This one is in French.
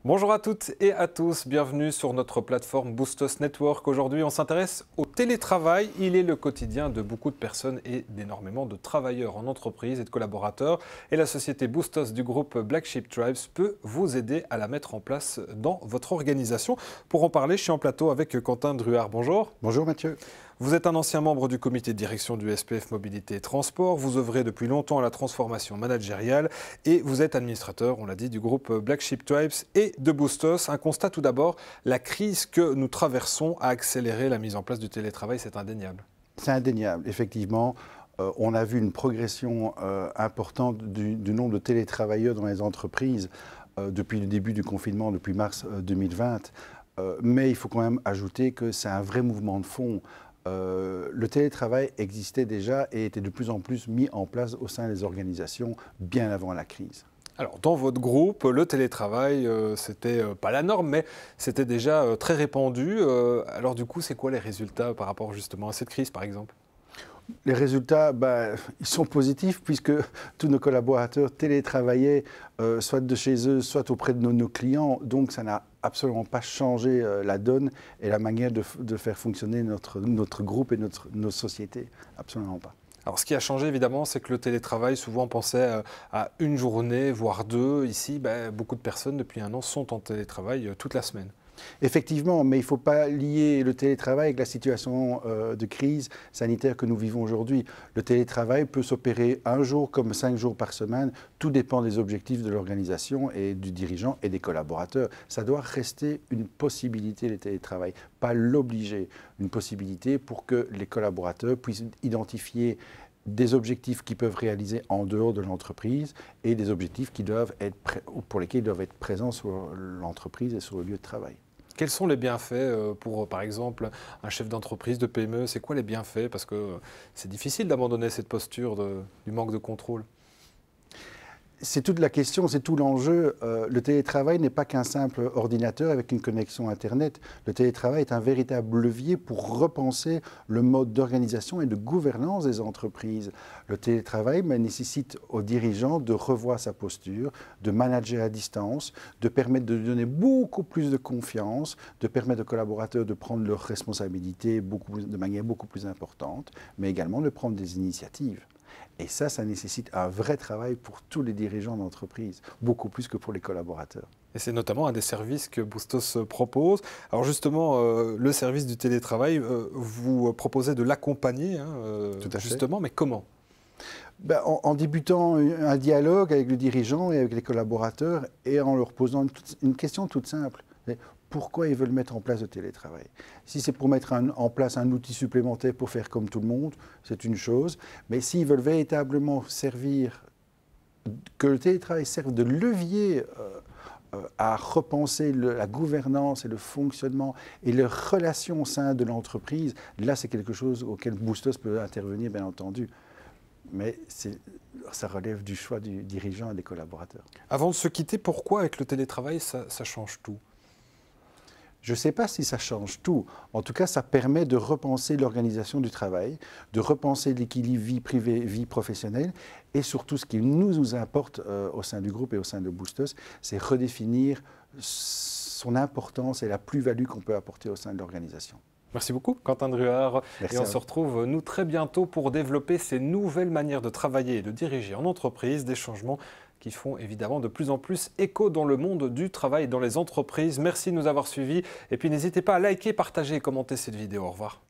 Bonjour à toutes et à tous, bienvenue sur notre plateforme Bustos Network. Aujourd'hui, on s'intéresse au télétravail. Il est le quotidien de beaucoup de personnes et d'énormément de travailleurs en entreprise et de collaborateurs. Et la société Bustos du groupe Black Sheep Tribes peut vous aider à la mettre en place dans votre organisation. Pour en parler, je suis en plateau avec Quentin Druard. Bonjour. Bonjour Mathieu. Vous êtes un ancien membre du comité de direction du SPF Mobilité et Transport, vous œuvrez depuis longtemps à la transformation managériale et vous êtes administrateur, on l'a dit, du groupe Black Sheep Tribes et de Bustos. Un constat tout d'abord, la crise que nous traversons a accéléré la mise en place du télétravail, c'est indéniable. C'est indéniable, effectivement. On a vu une progression importante du nombre de télétravailleurs dans les entreprises depuis le début du confinement, depuis mars 2020. Mais il faut quand même ajouter que c'est un vrai mouvement de fond. Le télétravail existait déjà et était de plus en plus mis en place au sein des organisations bien avant la crise. Alors, dans votre groupe, le télétravail, c'était pas la norme, mais c'était déjà très répandu. Alors du coup, c'est quoi les résultats par rapport justement à cette crise, par exemple ? Les résultats, ils sont positifs puisque tous nos collaborateurs télétravaillaient soit de chez eux, soit auprès de nos clients. Donc ça n'a absolument pas changé la donne et la manière de faire fonctionner notre groupe et nos sociétés. Absolument pas. Alors, ce qui a changé, évidemment, c'est que le télétravail, souvent, on pensait à une journée, voire deux. Ici, beaucoup de personnes, depuis un an, sont en télétravail toute la semaine. Effectivement, mais il ne faut pas lier le télétravail avec la situation de crise sanitaire que nous vivons aujourd'hui. Le télétravail peut s'opérer un jour comme 5 jours par semaine. Tout dépend des objectifs de l'organisation et du dirigeant et des collaborateurs. Ça doit rester une possibilité, le télétravail, pas l'obliger. Une possibilité pour que les collaborateurs puissent identifier des objectifs qu'ils peuvent réaliser en dehors de l'entreprise et des objectifs pour lesquels ils doivent être présents sur l'entreprise et sur le lieu de travail. Quels sont les bienfaits pour, par exemple, un chef d'entreprise, de PME? C'est quoi les bienfaits? Parce que c'est difficile d'abandonner cette posture du manque de contrôle. C'est toute la question, c'est tout l'enjeu. Le télétravail n'est pas qu'un simple ordinateur avec une connexion Internet. Le télétravail est un véritable levier pour repenser le mode d'organisation et de gouvernance des entreprises. Le télétravail nécessite aux dirigeants de revoir sa posture, de manager à distance, de permettre de donner beaucoup plus de confiance, de permettre aux collaborateurs de prendre leurs responsabilités de manière beaucoup plus importante, mais également de prendre des initiatives. Et ça nécessite un vrai travail pour tous les dirigeants d'entreprise, beaucoup plus que pour les collaborateurs. Et c'est notamment un des services que Bustos propose. Alors justement, le service du télétravail, vous proposez de l'accompagner, justement, mais comment ? En débutant un dialogue avec le dirigeant et avec les collaborateurs et en leur posant une question toute simple. Pourquoi ils veulent mettre en place le télétravail? Si c'est pour mettre en place un outil supplémentaire pour faire comme tout le monde, c'est une chose. Mais s'ils veulent véritablement que le télétravail serve de levier à repenser la gouvernance et le fonctionnement et les relations au sein de l'entreprise, là c'est quelque chose auquel Bustos peut intervenir, bien entendu. Mais ça relève du choix du dirigeant et des collaborateurs. Avant de se quitter, pourquoi avec le télétravail, ça change tout ? Je ne sais pas si ça change tout. En tout cas, ça permet de repenser l'organisation du travail, de repenser l'équilibre vie privée, vie professionnelle. Et surtout, ce qui nous importe au sein du groupe et au sein de Bustos, c'est redéfinir son importance et la plus-value qu'on peut apporter au sein de l'organisation. Merci beaucoup, Quentin Druard. Merci et on se retrouve, nous, très bientôt pour développer ces nouvelles manières de travailler et de diriger en entreprise, des changements qui font évidemment de plus en plus écho dans le monde du travail et dans les entreprises. Merci de nous avoir suivis. Et puis n'hésitez pas à liker, partager et commenter cette vidéo. Au revoir.